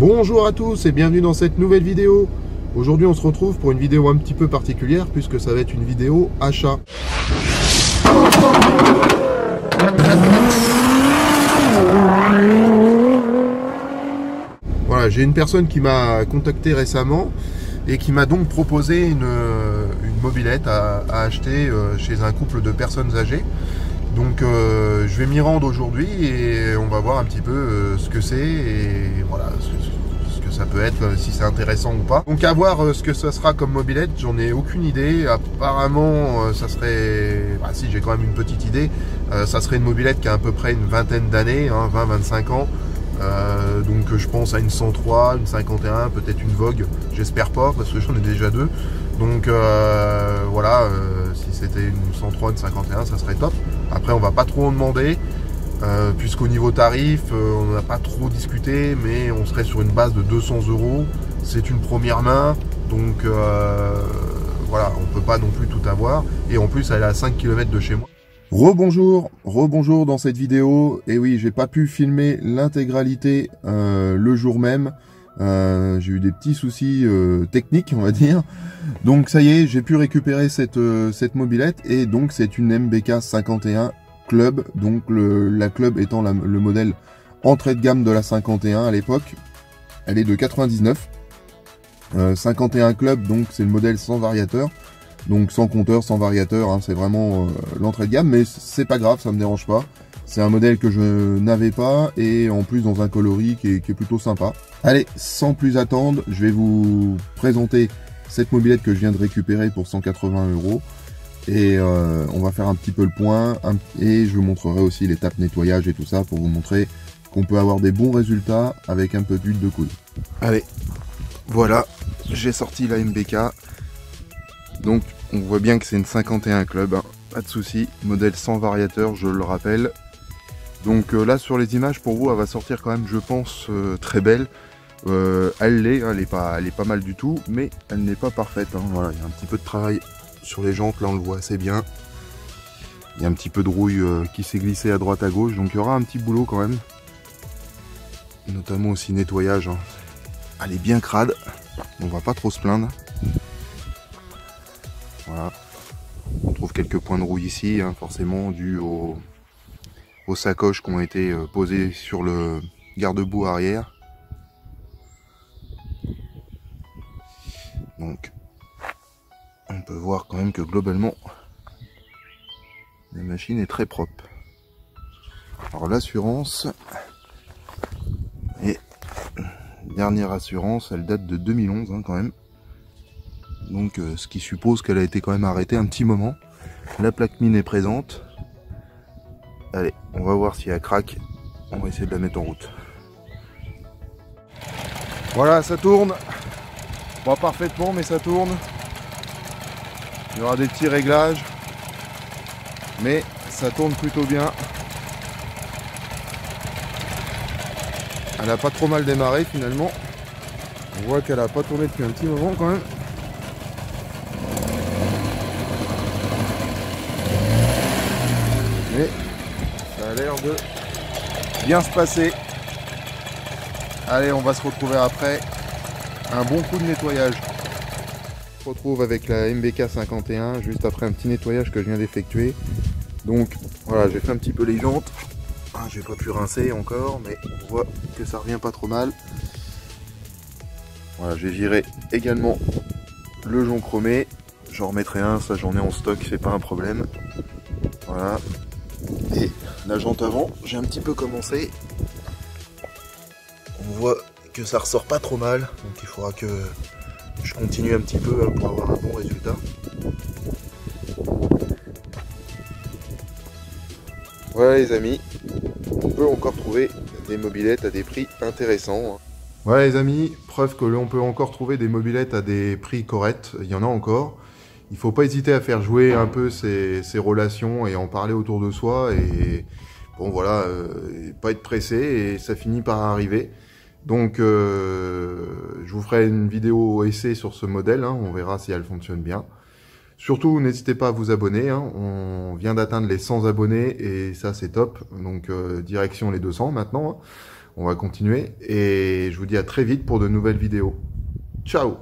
Bonjour à tous et bienvenue dans cette nouvelle vidéo. Aujourd'hui on se retrouve pour une vidéo un petit peu particulière puisque ça va être une vidéo achat. Voilà, j'ai une personne qui m'a contacté récemment et qui m'a donc proposé une mobilette à acheter chez un couple de personnes âgées. Donc je vais m'y rendre aujourd'hui et on va voir un petit peu ce que c'est et voilà ce que ça peut être, si c'est intéressant ou pas. Donc à voir ce que ça sera comme mobilette, j'en ai aucune idée. Apparemment ça serait, si j'ai quand même une petite idée, ça serait une mobilette qui a à peu près une vingtaine d'années, hein, 20-25 ans. Donc je pense à une 103, une 51, peut-être une Vogue, j'espère pas parce que j'en ai déjà deux. Donc voilà, si c'était une 103, une 51, ça serait top. Après on va pas trop en demander, puisqu'au niveau tarif, on n'a pas trop discuté, mais on serait sur une base de 200 €. C'est une première main, donc voilà, on peut pas non plus tout avoir. Et en plus elle est à 5 km de chez moi. Rebonjour dans cette vidéo. Et oui, j'ai pas pu filmer l'intégralité le jour même. J'ai eu des petits soucis techniques, on va dire. Donc ça y est, j'ai pu récupérer cette mobilette. Et donc c'est une MBK 51 Club. Donc la Club étant le modèle entrée de gamme de la 51 à l'époque. Elle est de 99. 51 Club, donc c'est le modèle sans variateur. Donc sans compteur, sans variateur, hein, c'est vraiment l'entrée de gamme, mais c'est pas grave, ça me dérange pas. C'est un modèle que je n'avais pas, et en plus dans un coloris qui est plutôt sympa. Allez, sans plus attendre, je vais vous présenter cette mobilette que je viens de récupérer pour 180 €. Et on va faire un petit peu le point, et je vous montrerai aussi l'étape nettoyage et tout ça, pour vous montrer qu'on peut avoir des bons résultats avec un peu d'huile de coude. Allez, voilà, j'ai sorti la MBK. Donc on voit bien que c'est une 51 Club, hein, pas de souci, modèle sans variateur, je le rappelle. Donc là sur les images, pour vous, elle va sortir quand même, je pense, très belle. Elle l'est, hein, elle est pas mal du tout, mais elle n'est pas parfaite, hein. Voilà, il y a un petit peu de travail sur les jantes, là on le voit assez bien. Il y a un petit peu de rouille qui s'est glissée à droite à gauche, donc il y aura un petit boulot quand même. Notamment aussi nettoyage, hein. Elle est bien crade, on va pas trop se plaindre. Voilà, on trouve quelques points de rouille ici, hein, forcément dû aux sacoches qui ont été posées sur le garde-boue arrière. Donc, on peut voir quand même que globalement, la machine est très propre. Alors l'assurance, et dernière assurance, elle date de 2011, hein, quand même. Donc ce qui suppose qu'elle a été quand même arrêtée un petit moment. La plaque mine est présente. Allez, on va voir si elle craque. On va essayer de la mettre en route. Voilà, ça tourne. Pas parfaitement, mais ça tourne. Il y aura des petits réglages. Mais ça tourne plutôt bien. Elle a pas trop mal démarré finalement. On voit qu'elle a pas tourné depuis un petit moment quand même. Mais ça a l'air de bien se passer. Allez, on va se retrouver après un bon coup de nettoyage. On se retrouve avec la MBK 51 juste après un petit nettoyage que je viens d'effectuer. Donc voilà, j'ai fait un petit peu les jantes. J'ai pas pu rincer encore, mais on voit que ça revient pas trop mal. Voilà, j'ai viré également le jonc chromé. J'en remettrai un, ça j'en ai en stock, c'est pas un problème. Voilà. Et la jante avant, j'ai un petit peu commencé. On voit que ça ressort pas trop mal, donc il faudra que je continue un petit peu pour avoir un bon résultat. Voilà les amis, on peut encore trouver des mobilettes à des prix intéressants. Voilà les amis, preuve que l'on peut encore trouver des mobilettes à des prix corrects, il y en a encore. Il ne faut pas hésiter à faire jouer un peu ces relations et en parler autour de soi. Et bon voilà, pas être pressé et ça finit par arriver. Donc je vous ferai une vidéo essai sur ce modèle, hein, on verra si elle fonctionne bien. Surtout n'hésitez pas à vous abonner, hein, on vient d'atteindre les 100 abonnés et ça c'est top. Donc direction les 200 maintenant. On va continuer et je vous dis à très vite pour de nouvelles vidéos. Ciao!